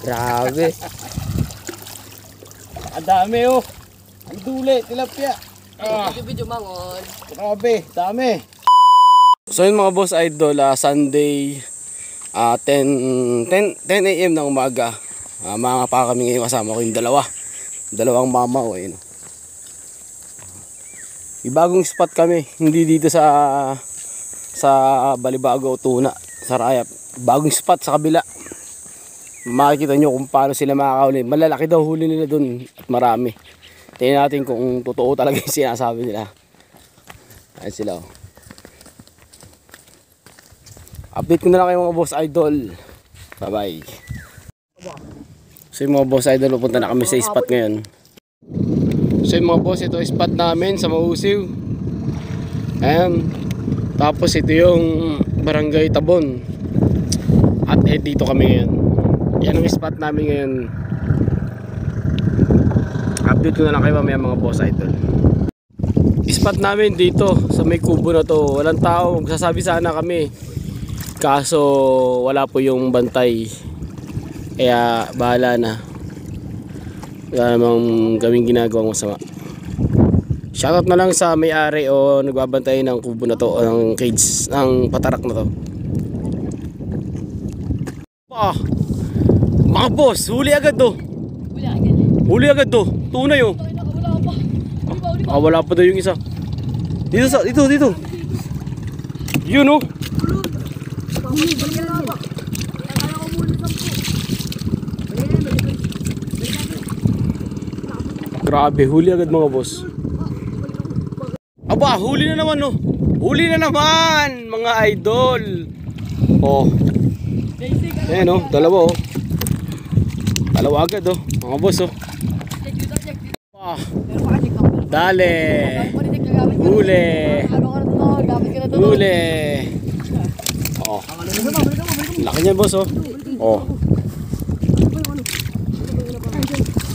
Grabe. Ang dami oh. Ang duli, tilapia. Video mangon. Grabe, dami. So yun mga boss idol, Sunday 10 AM ng umaga. Mga pa kami ngayon, kasama ko yung dalawang mama ko. Yun. Ibagong spot kami, hindi dito sa Balibago o Tuna, sa Rayap. Bagong spot sa kabila. Makikita nyo kung paano sila makakahuli. Malalaki daw huli nila dun at marami. Tingnan natin kung totoo talaga yung sinasabi nila. Ayan sila oh. Update ko na lang kayo mga boss idol. Bye bye. So yung mga boss idol, pupunta na kami sa spot ngayon. So yung mga boss, ito spot namin sa Mausiw. Ayan. Tapos ito yung Barangay Tabon. At dito kami ngayon. Yan ang spot namin ngayon. Update ko na lang kayo mamaya mga boss idol. Spot namin dito sa may kubo na to. Walang tao, magsasabi sana kami. Kaso wala po yung bantay. Kaya bahala na. Wala namang kaming ginagawang masama. Shoutout na lang sa may-ari o nagbabantay ng kubo na to o ng cage, ng patarak na to. Mga boss, huli agad to. Huli agad to. Tunay oh. Wala pa daw yung isa. Dito. Yun oh. Grabe, huli agad mga boss. Aba, huli na naman no. Huli na naman mga idol. Oh. Ayan oh, dalawa oh. Dalawa agad oh, mga boss oh. Dale. Huli. Huli. Oh. Laki niyan boss oh. Oh.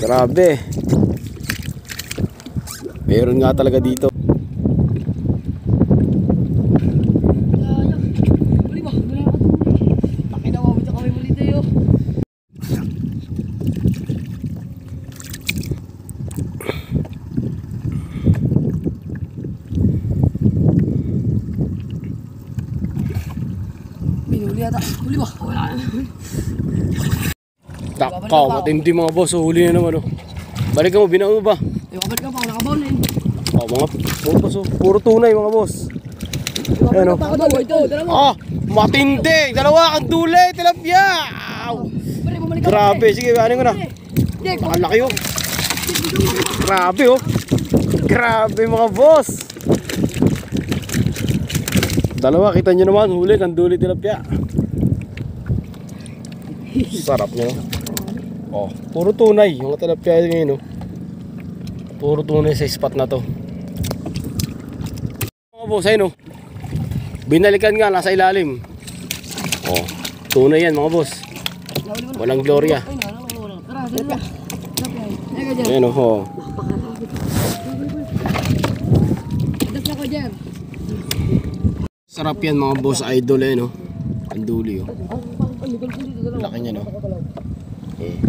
Grabe. Meron nga talaga dito. Huli ba? Wala. Takaw, matindi mga boss, huli na naman oh. Balik mo, binao ba? Balik ka pa, nakabaw na yun. Oh, mga boss oh, puro tunay mga boss. Ayan oh. Matindi, dalawa kang duli, tilapia. Grabe, sige, ano ko na. Nakalaki oh. Grabe oh. Grabe mga boss. Dalawa, kita nyo naman, huli ng duli tilapia. Sarap nyo. Oh, puro tunay yung tilapia ngayon oh. Puro tunay sa spot na to. Mga boss, ayun oh. Binalikan nga, nasa ilalim. Oh, tunay yan mga boss. Walang gloria. Ayun oh. Sarap yan mga boss idol eh no. Ang duli oh. Laki niya no. Eh.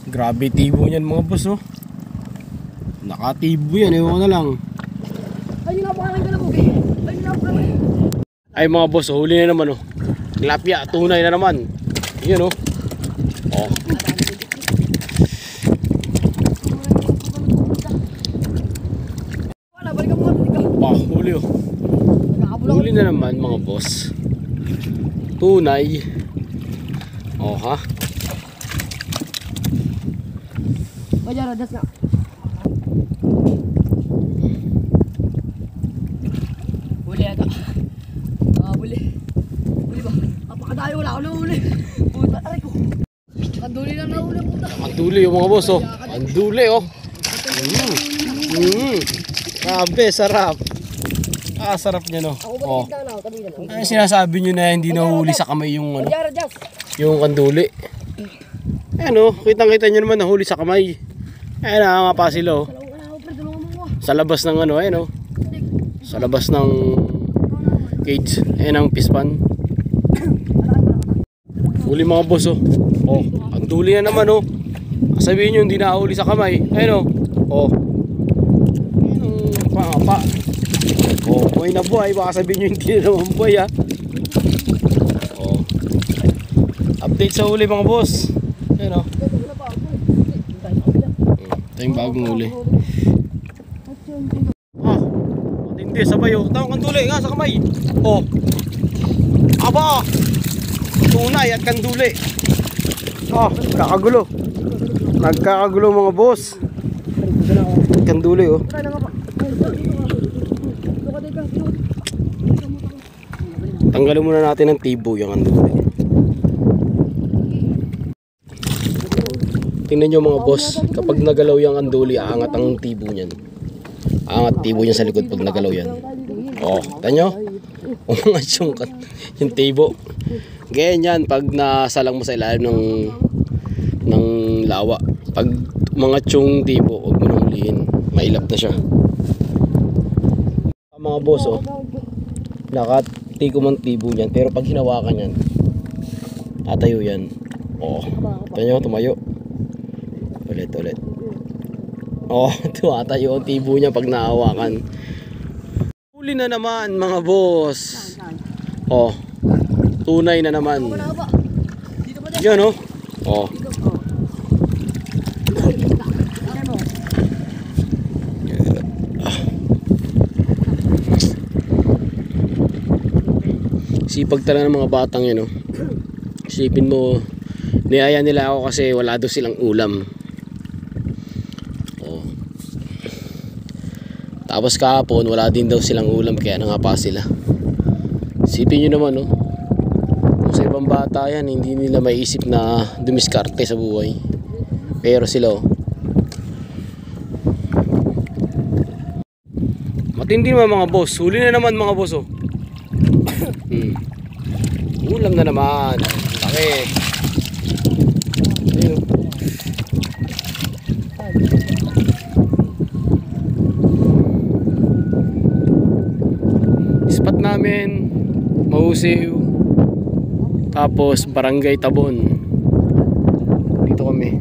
Grabe tibo niyan mga boss oh. Nakatibo yan, ewan ko na lang. Ay mga boss, huli na naman oh. Tilapia, tunay na naman. Yan oh. Oh. Huli oh. Huli na naman mga boss. Tunay. Oh ha. Wajar das nga. Huli ata. Huli. Huli ba? Apakadayo wala ako huli. Puta aray ko. Ang duli na nahuli puta. Ang duli oh mga boss oh. Ang duli oh. Grabe, sarap. Sarap niya no. Oh. Ano sinasabi niyo na hindi nahuli sa kamay yung ano? Yung kanduli. Ano, kitang-kita niyo naman nahuli sa kamay. Ayan, nakakapasil oh. Sa labas ng ano, ayan oh. Sa labas ng cage. Ayan ang pispan. Huli mga boss oh. Oh, ang duli na naman oh. Sabihin nyo hindi nahuli sa kamay. Ayun oh. Oh. Ayun ang pangapa. Oh, buhay na buhay. Baka sabihin nyo hindi na naman buhay ha. Oh. Update sa huli mga boss. Ayun oh. Ito yung bagong huli. Ah, hindi sabay oh. Tawang kanduli nga sa kamay. Oh. Aba. Tunay at kanduli. Oh, kakagulo. Nagkakagulo mga boss. Kanduli oh. Tanggalin muna natin ang tibo yung kanduli. Tingnan nyo mga boss, kapag nagalaw yung kanduli, aangat ang tibo niyan. Aangat tibo niya sa likod pag nagalaw yan. Oh, tingnan nyo. Umangat yung tibo. Ganyan pag nasalang mo sa ilalim ng lawa. Pag umangat yung tibo, huwag mo nang hulihin. Mailap na siya. Mga boss oh, nakatikom ang tibo niyan. Pero pag hinawakan yan, tatayo yan. Oh, tingnan nyo, tumayo. Ulit. Oh, tumatayo ang tibo niya pag nahawakan. Huli na naman mga boss. Oh, tunay na naman. Yan oh. Oh. Sipag talaga ng mga batang yan oh. Isipin mo, niyaya nila ako kasi wala daw silang ulam. Oh. Tapos kahapon wala din daw silang ulam kaya nangapa sila. Isipin nyo naman oh. Kung sa ibang bata yan, hindi nila maiisip na dumiskarte sa buhay. Pero sila oh. Matindi naman mga boss. Huli na naman mga boss oh. Ulam na naman. Laki. Ayun. Spot namin Mahusiw, tapos Barangay Tabon. Dito kami.